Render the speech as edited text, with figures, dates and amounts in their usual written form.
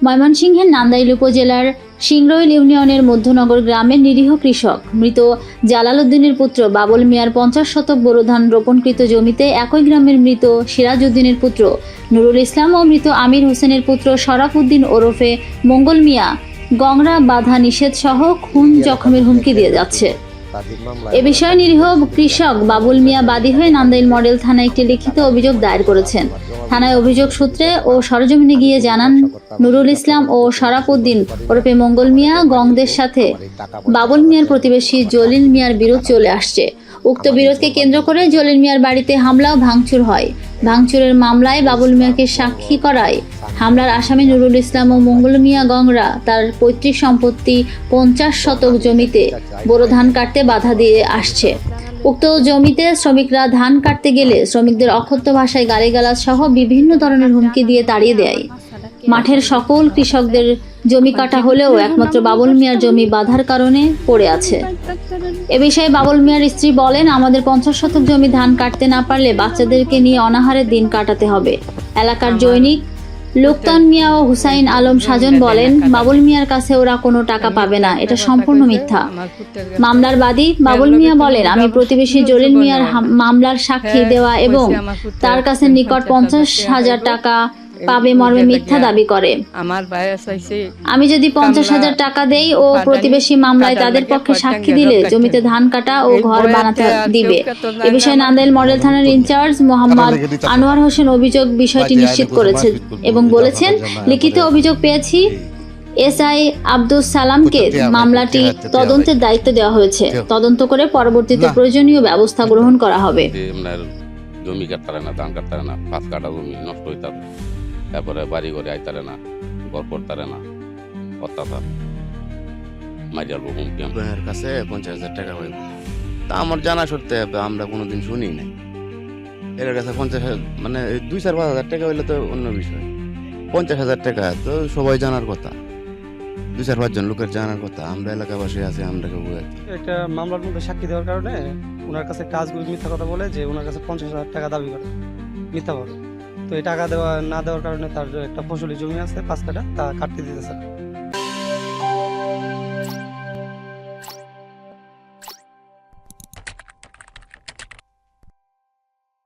ময়মনসিংহের নান্দাইল উপজেলার সিংরইল ইউনিয়নের মধ্যনগর গ্রামের নিরীহ কৃষক মৃত জালাল উদ্দিনের পুত্র বাবুল মিয়ার 50 শতক বোরো ধান রোপণকৃত জমিতে একই গ্রামের মৃত সিরাজ উদ্দিনের পুত্র নুরুল ইসলাম ও মৃত আমির হোসেনের পুত্র শরাফ উদ্দিন ওরফে মঙ্গল মিয়া গংরা বাধা নিষেধ সহ খুন জখমের হুমকি দিয়ে যাচ্ছে। এ বিষয়ে নিরীহ কৃষক বাবুল মিয়া বাদী হয়ে নান্দাইল মডেল থানায় একটি লিখিত অভিযোগ দায়ের করেছেন। থানায় অভিযোগ সূত্রে ও সরজমিনে গিয়ে জানান, নুরুল ইসলাম ও শরাফ উদ্দিন ওরফে মঙ্গল মিয়া গংদের সাথে বাবুল মিয়ার প্রতিবেশী জলিল মিয়ার বিরোধ চলে আসছে। উক্ত বিরোধকে কেন্দ্র করে জলিল মিয়ার বাড়িতে হামলা ও ভাঙচুর হয়। ভাঙচুরের মামলায় বাবুল মিয়াকে সাক্ষী করায় হামলার আসামি নুরুল ইসলাম ও মঙ্গল মিয়া গংরা তার পৈতৃক সম্পত্তি 50 শতক জমিতে বোরো ধান কাটতে বাধা দিয়ে আসছে। উক্ত জমিতে শ্রমিকরা ধান কাটতে গেলে শ্রমিকদের অকথ্য ভাষায় গালিগালাজ সহ বিভিন্ন ধরনের হুমকি দিয়ে তাড়িয়ে দেয়। মাঠের সকল কৃষকদের জমি কাটা হলেও একমাত্র বাবুল মিয়ার জমি বাধার কারণে পড়ে আছে। এ বিষয়ে বাবুল মিয়ার স্ত্রী বলেন, আমাদের 50 শতক জমি ধান কাটতে না পারলে বাচ্চাদেরকে নিয়ে অনাহারে দিন কাটাতে হবে। এলাকার জৈনিক লোকতান মিয়া ও হুসাইন আলম সাজন বলেন, বাবুল মিয়ার কাছে ওরা কোনো টাকা পাবে না, এটা সম্পূর্ণ মিথ্যা। মামলার বাদী বাবুল মিয়া বলেন, আমি প্রতিবেশী জলিল মিয়ার মামলার সাক্ষী দেওয়া এবং তার কাছে নিকট 50,000 টাকা পাবে মর্মে মিথ্যা দাবি করে। আমি যদি 50,000 টাকা দেই ও প্রতিবেশী মামলায় তাদের পক্ষে সাক্ষী দিলে জমিতে ধান কাটা ও ঘর বানাতে দিবে। এ বিষয়ে নান্দাইল মডেল থানার ইনচার্জ মোহাম্মদ আনোয়ার হোসেন অভিযোগ বিষয়টি নিশ্চিত করেছে এবং বলেছেন, লিখিত অভিযোগ পেয়েছি। এসআই আব্দুস সালামকে মামলাটি তদন্তের দায়িত্ব দেওয়া হয়েছে। তদন্ত করে পরবর্তীতে প্রয়োজনীয় ব্যবস্থা গ্রহণ করা হবে। জমি কাটতারে না, ধান কাটতারে না, 5 কাটা জমি নষ্ট হইতাম, তারপরে বাড়ি ঘরে আইতারে না, ঘর করতারে না, অত্যাচার মাইজাল হুমকি আমার কাছে 50,000 টাকা হইব। তা আমার জানা সত্ত্বে আমরা কোনোদিন শুনি নাই। এর কাছে 50,000 মানে 2-4-5,000 টাকা হইলে তো অন্য বিষয়। 50,000 টাকা তো সবাই জানার কথা, 2-4-5 জন লোকের জানার কথা। আমরা এলাকাবাসী আছি, আমরা কেউ একটা মামলার মধ্যে সাক্ষী দেওয়ার কারণে ওনার কাছে কাজগুলো মিথ্যা কথা বলে যে ওনার কাছে 50,000 টাকা দাবি করে মিথ্যাভাবে। তো এই টাকা না দেওয়ার কারণে তার একটা ফসলি জমি আছে 5 কাঠা, তা কাটতে দিতেছে।